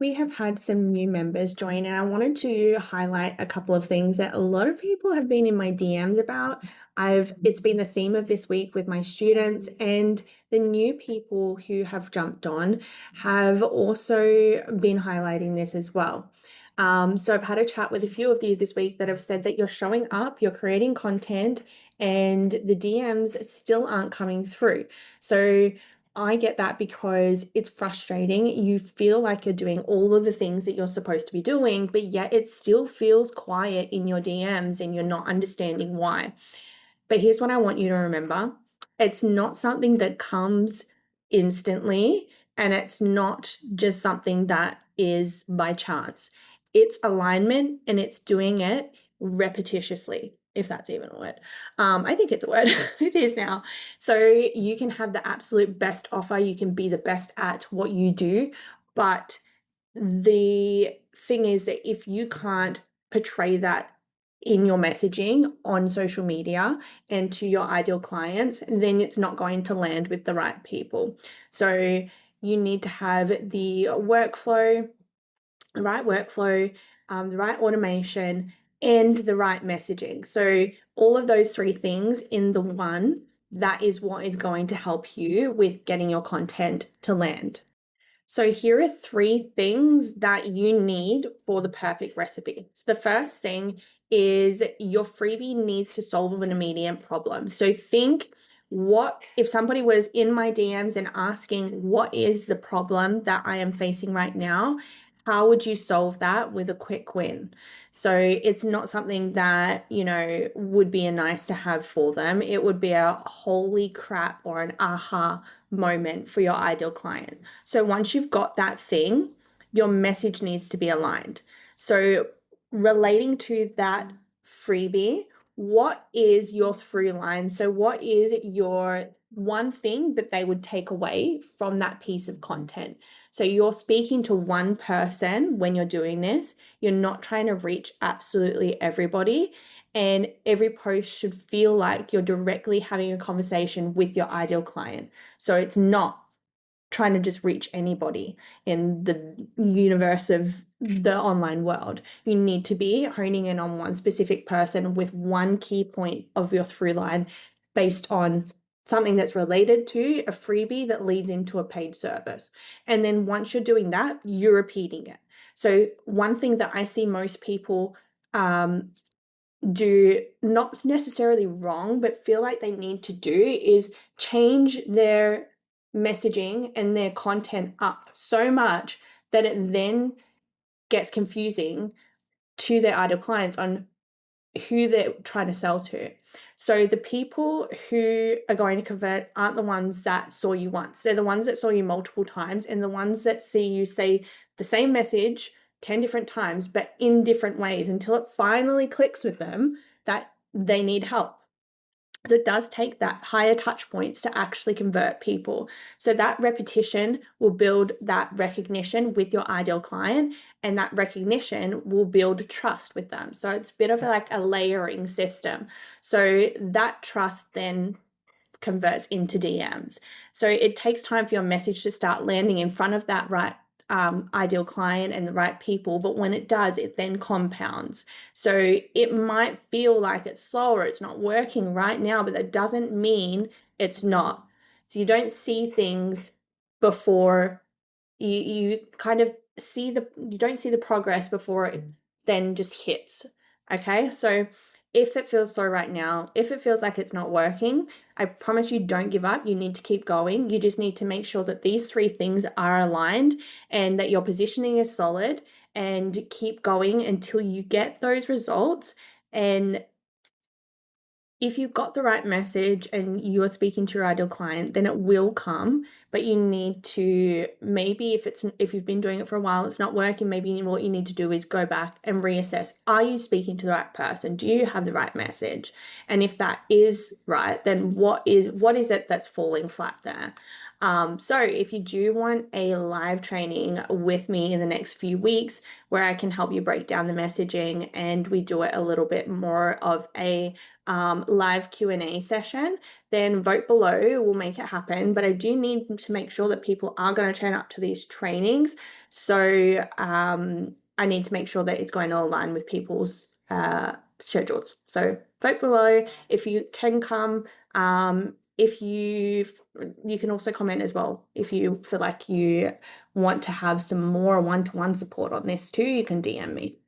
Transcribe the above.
We have had some new members join, and I wanted to highlight a couple of things that a lot of people have been in my DMs about. It's been the theme of this week with my students, and the new people who have jumped on have also been highlighting this as well. So I've had a chat with a few of you this week that have said that you're showing up, you're creating content, and the DMs still aren't coming through. So I get that because it's frustrating. You feel like you're doing all of the things that you're supposed to be doing, but yet it still feels quiet in your DMs and you're not understanding why. But here's what I want you to remember. It's not something that comes instantly, and it's not just something that is by chance. It's alignment and it's doing it repetitiously, if that's even a word. I think it's a word. It is now. So you can have the absolute best offer, you can be the best at what you do, but the thing is that if you can't portray that in your messaging on social media and to your ideal clients, then it's not going to land with the right people. So you need to have the right workflow, the right automation, and the right messaging. So all of those three things in the one, that is what is going to help you with getting your content to land. So here are three things that you need for the perfect recipe. So the first thing is your freebie needs to solve an immediate problem. So think, what if somebody was in my DMs and asking, what is the problem that I am facing right now? How would you solve that with a quick win? So it's not something that, would be a nice to have for them. It would be a holy crap or an aha moment for your ideal client. So once you've got that thing, your message needs to be aligned. So relating to that freebie, what is your through line? So what is your one thing that they would take away from that piece of content? So you're speaking to one person when you're doing this. You're not trying to reach absolutely everybody. And every post should feel like you're directly having a conversation with your ideal client. So it's not trying to just reach anybody in the universe of the online world. You need to be honing in on one specific person with one key point of your through line based on something that's related to a freebie that leads into a paid service. And then once you're doing that, you're repeating it. So one thing that I see most people do, not necessarily wrong, but feel like they need to do, is change their messaging and their content up so much that it then gets confusing to their ideal clients on who they're trying to sell to. So the people who are going to convert aren't the ones that saw you once. They're the ones that saw you multiple times, and the ones that see you say the same message 10 different times, but in different ways until it finally clicks with them that they need help. So it does take that higher touch points to actually convert people. So that repetition will build that recognition with your ideal client, and that recognition will build trust with them. So it's a bit of like a layering system. So that trust then converts into DMs. So it takes time for your message to start landing in front of that right ideal client and the right people, but when it does, it then compounds. So it might feel like it's slower, it's not working right now, but that doesn't mean it's not. So you don't see things before you kind of you don't see the progress before it then just hits. Okay, so if it feels slow right now, if it feels like it's not working, I promise you, don't give up. You need to keep going. You just need to make sure that these three things are aligned and that your positioning is solid, and keep going until you get those results. And if you've got the right message and you are speaking to your ideal client, then it will come. But you need to, maybe if you've been doing it for a while, it's not working, maybe what you need to do is go back and reassess. Are you speaking to the right person? Do you have the right message? And if that is right, then what is it that's falling flat there? So if you do want a live training with me in the next few weeks where I can help you break down the messaging and we do it a little bit more of a live Q&A session, then vote below. We'll make it happen. But I do need to make sure that people are going to turn up to these trainings. So I need to make sure that it's going to align with people's schedules. So vote below if you can come. If you can also comment as well. If you feel like you want to have some more one-to-one support on this too, you can DM me.